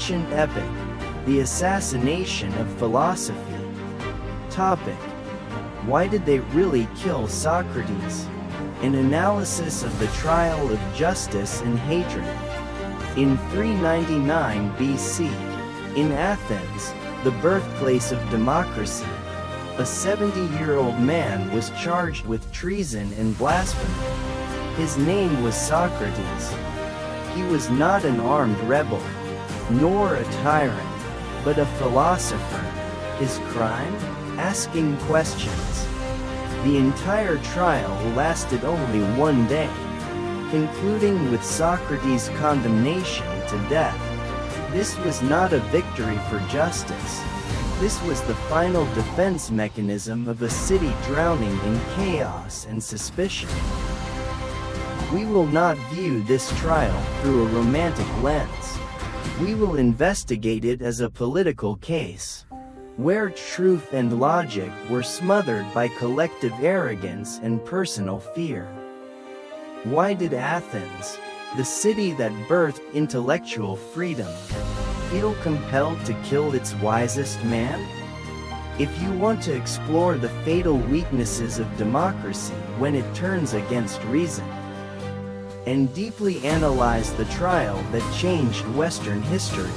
ancient epic, the Assassination of Philosophy. Topic: why did they really kill Socrates? An analysis of the trial of justice and hatred. In 399 BC, in Athens, the birthplace of democracy, a 70-year-old man was charged with treason and blasphemy. His name was Socrates. He was not an armed rebel, nor a tyrant, but a philosopher. His crime? Asking questions. The entire trial lasted only one day, concluding with Socrates' condemnation to death. This was not a victory for justice. This was the final defense mechanism of a city drowning in chaos and suspicion. We will not view this trial through a romantic lens. We will investigate it as a political case, where truth and logic were smothered by collective arrogance and personal fear. Why did Athens, the city that birthed intellectual freedom, feel compelled to kill its wisest man? If you want to explore the fatal weaknesses of democracy when it turns against reason, and deeply analyze the trial that changed Western history,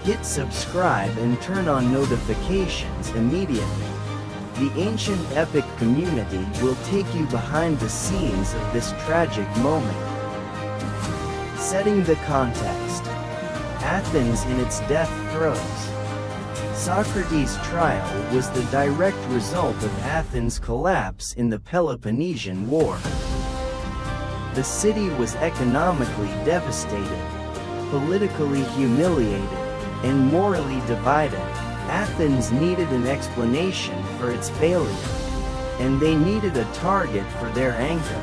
hit subscribe and turn on notifications immediately. The Ancient Epic community will take you behind the scenes of this tragic moment. Setting the context. Athens in its death throes. Socrates' trial was the direct result of Athens' collapse in the Peloponnesian War. The city was economically devastated, politically humiliated, and morally divided. Athens needed an explanation for its failure, and they needed a target for their anger.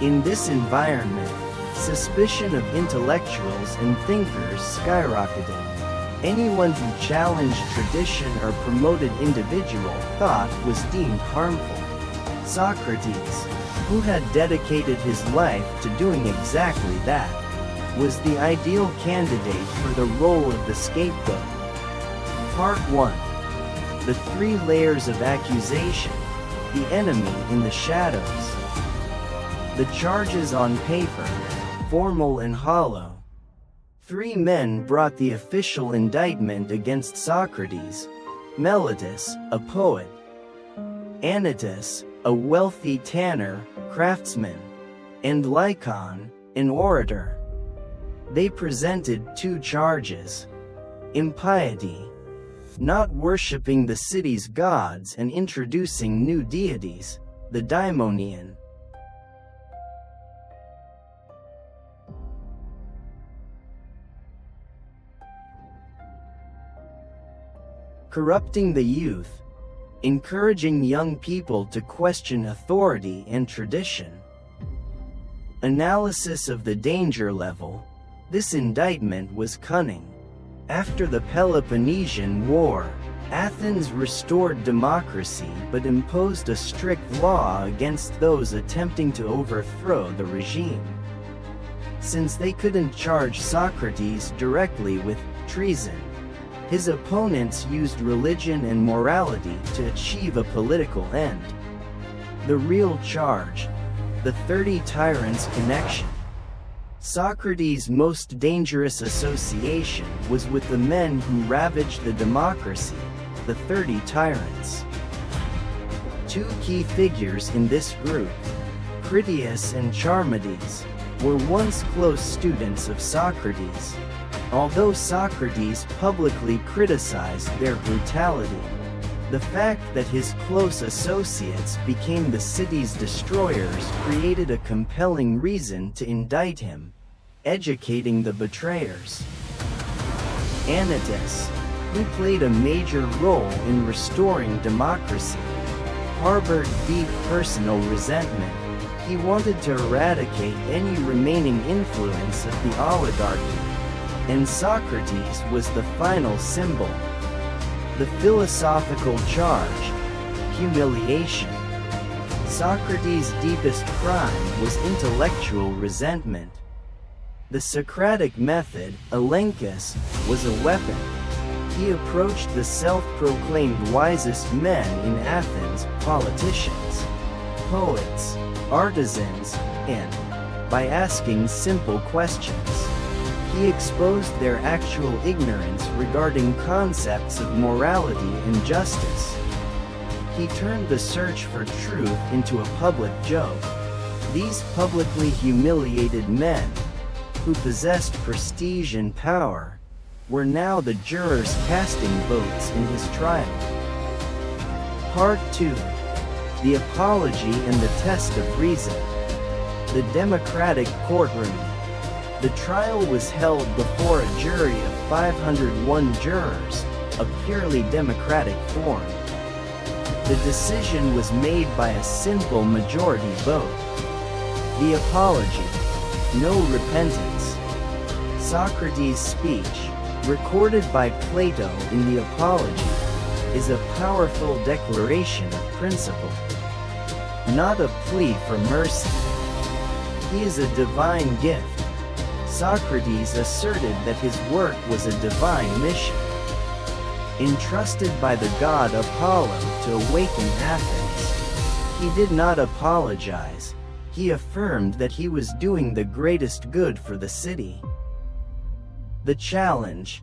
In this environment, suspicion of intellectuals and thinkers skyrocketed. Anyone who challenged tradition or promoted individual thought was deemed harmful. Socrates, who had dedicated his life to doing exactly that, was the ideal candidate for the role of the scapegoat. Part 1. The three layers of accusation, the enemy in the shadows. The charges on paper, formal and hollow. Three men brought the official indictment against Socrates: Meletus, a poet; Anytus, a wealthy tanner, craftsman; and Lycon, an orator. They presented two charges: impiety, not worshipping the city's gods and introducing new deities, the daimonian; corrupting the youth, encouraging young people to question authority and tradition. Analysis of the danger level. This indictment was cunning. After the Peloponnesian War, Athens restored democracy but imposed a strict law against those attempting to overthrow the regime. Since they couldn't charge Socrates directly with treason, his opponents used religion and morality to achieve a political end. The real charge: the 30 Tyrants connection. Socrates' most dangerous association was with the men who ravaged the democracy, the 30 Tyrants. Two key figures in this group, Critias and Charmides, were once close students of Socrates. Although Socrates publicly criticized their brutality, the fact that his close associates became the city's destroyers created a compelling reason to indict him, educating the betrayers. Anytus, who played a major role in restoring democracy, harbored deep personal resentment. He wanted to eradicate any remaining influence of the oligarchy, and Socrates was the final symbol. The philosophical charge: humiliation. Socrates' deepest crime was intellectual resentment. The Socratic method, elenchus, was a weapon. He approached the self-proclaimed wisest men in Athens, politicians, poets, artisans, and, by asking simple questions, he exposed their actual ignorance regarding concepts of morality and justice. He turned the search for truth into a public joke. These publicly humiliated men, who possessed prestige and power, were now the jurors casting votes in his trial. Part 2. The Apology and the Test of Reason. The Democratic Courtroom. The trial was held before a jury of 501 jurors, a purely democratic form. The decision was made by a simple majority vote. The Apology. No repentance. Socrates' speech, recorded by Plato in the Apology, is a powerful declaration of principle, not a plea for mercy. He is a divine gift. Socrates asserted that his work was a divine mission, entrusted by the god Apollo to awaken Athens. He did not apologize. He affirmed that he was doing the greatest good for the city. The challenge.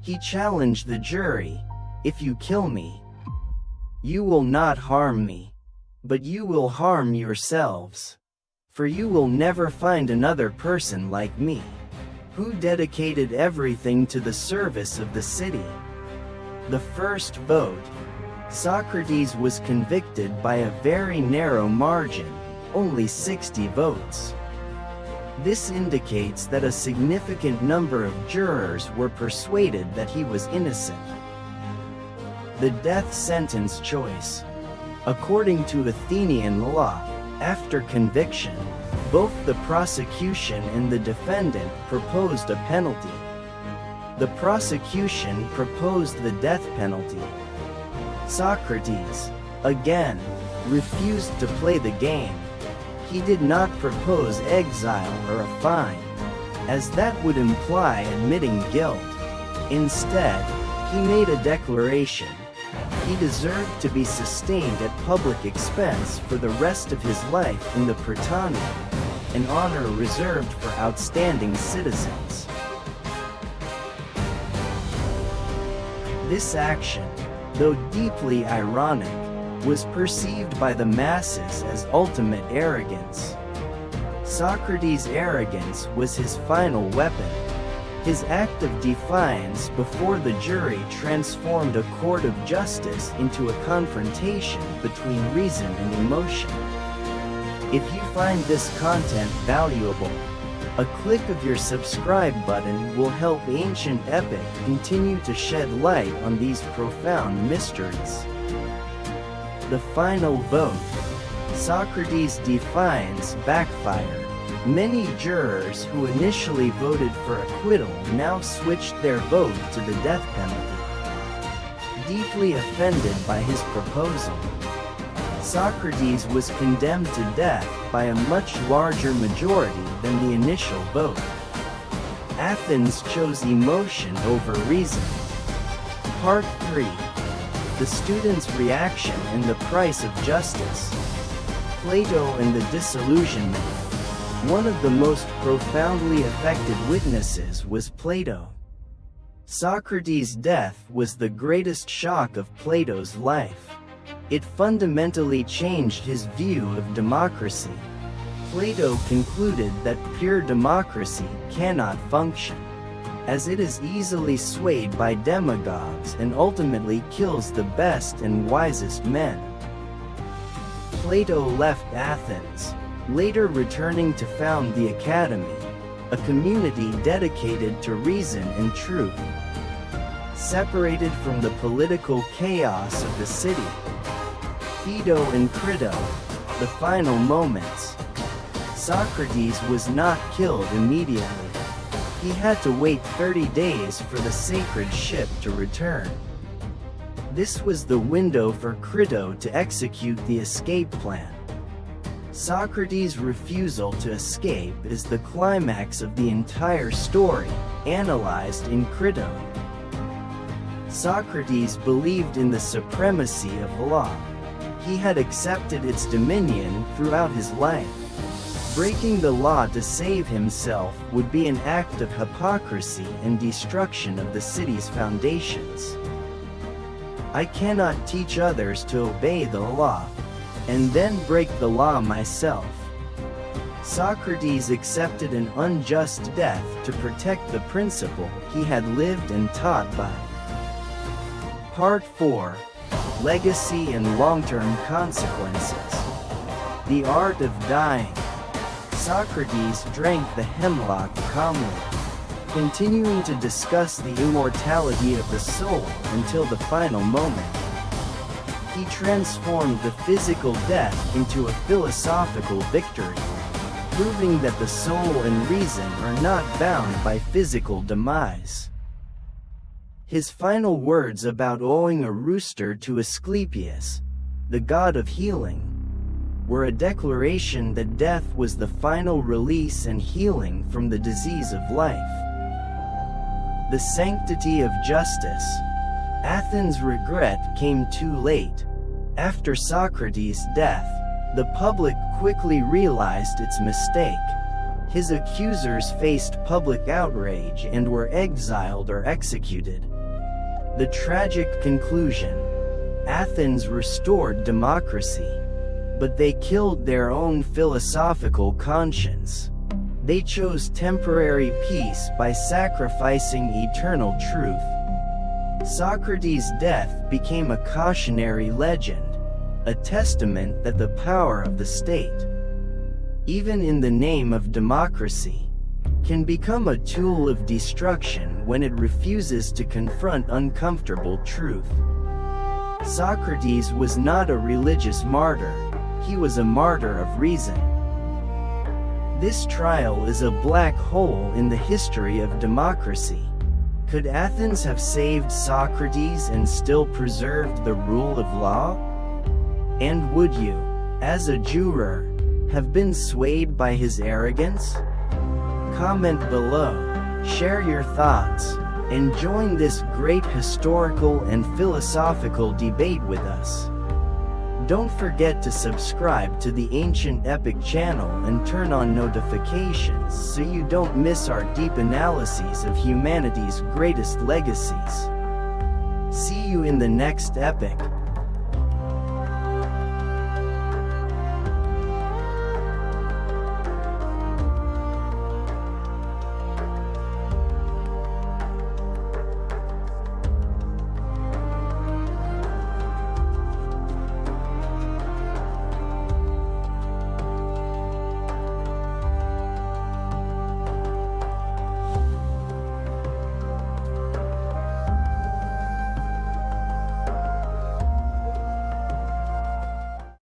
He challenged the jury, "If you kill me, you will not harm me, but you will harm yourselves. For you will never find another person like me, who dedicated everything to the service of the city." The first vote. Socrates was convicted by a very narrow margin, only 60 votes. This indicates that a significant number of jurors were persuaded that he was innocent. The death sentence choice. According to Athenian law, after conviction, both the prosecution and the defendant proposed a penalty. The prosecution proposed the death penalty. Socrates, again, refused to play the game. He did not propose exile or a fine, as that would imply admitting guilt. Instead, he made a declaration. He deserved to be sustained at public expense for the rest of his life in the Prytaneum, an honor reserved for outstanding citizens. This action, though deeply ironic, was perceived by the masses as ultimate arrogance. Socrates' arrogance was his final weapon. His act of defiance before the jury transformed a court of justice into a confrontation between reason and emotion. If you find this content valuable, a click of your subscribe button will help Ancient Epic continue to shed light on these profound mysteries. The final vote. Socrates' defiance backfired. Many jurors who initially voted for acquittal now switched their vote to the death penalty. Deeply offended by his proposal, Socrates was condemned to death by a much larger majority than the initial vote. Athens chose emotion over reason. Part 3. The student's reaction and the price of justice. Plato and the disillusionment. One of the most profoundly affected witnesses was Plato. Socrates' death was the greatest shock of Plato's life. It fundamentally changed his view of democracy. Plato concluded that pure democracy cannot function, as it is easily swayed by demagogues and ultimately kills the best and wisest men. Plato left Athens, later returning to found the Academy, a community dedicated to reason and truth. Separated from the political chaos of the city. Phaedo and Crito, the final moments. Socrates was not killed immediately. He had to wait 30 days for the sacred ship to return. This was the window for Crito to execute the escape plan. Socrates' refusal to escape is the climax of the entire story, analyzed in Crito. Socrates believed in the supremacy of law. He had accepted its dominion throughout his life. Breaking the law to save himself would be an act of hypocrisy and destruction of the city's foundations. I cannot teach others to obey the law, and then break the law myself. Socrates accepted an unjust death to protect the principle he had lived and taught by. Part 4. Legacy and long-term consequences. The art of dying. Socrates drank the hemlock calmly, continuing to discuss the immortality of the soul until the final moment. He transformed the physical death into a philosophical victory, proving that the soul and reason are not bound by physical demise. His final words about owing a rooster to Asclepius, the god of healing, were a declaration that death was the final release and healing from the disease of life. The sanctity of justice. Athens' regret came too late. After Socrates' death, the public quickly realized its mistake. His accusers faced public outrage and were exiled or executed. The tragic conclusion. Athens restored democracy, but they killed their own philosophical conscience. They chose temporary peace by sacrificing eternal truth. Socrates' death became a cautionary legend, a testament that the power of the state, even in the name of democracy, can become a tool of destruction when it refuses to confront uncomfortable truth. Socrates was not a religious martyr, he was a martyr of reason. This trial is a black hole in the history of democracy. Could Athens have saved Socrates and still preserved the rule of law? And would you, as a juror, have been swayed by his arrogance? Comment below, share your thoughts, and join this great historical and philosophical debate with us. Don't forget to subscribe to the Ancient Epic channel and turn on notifications so you don't miss our deep analyses of humanity's greatest legacies. See you in the next epic.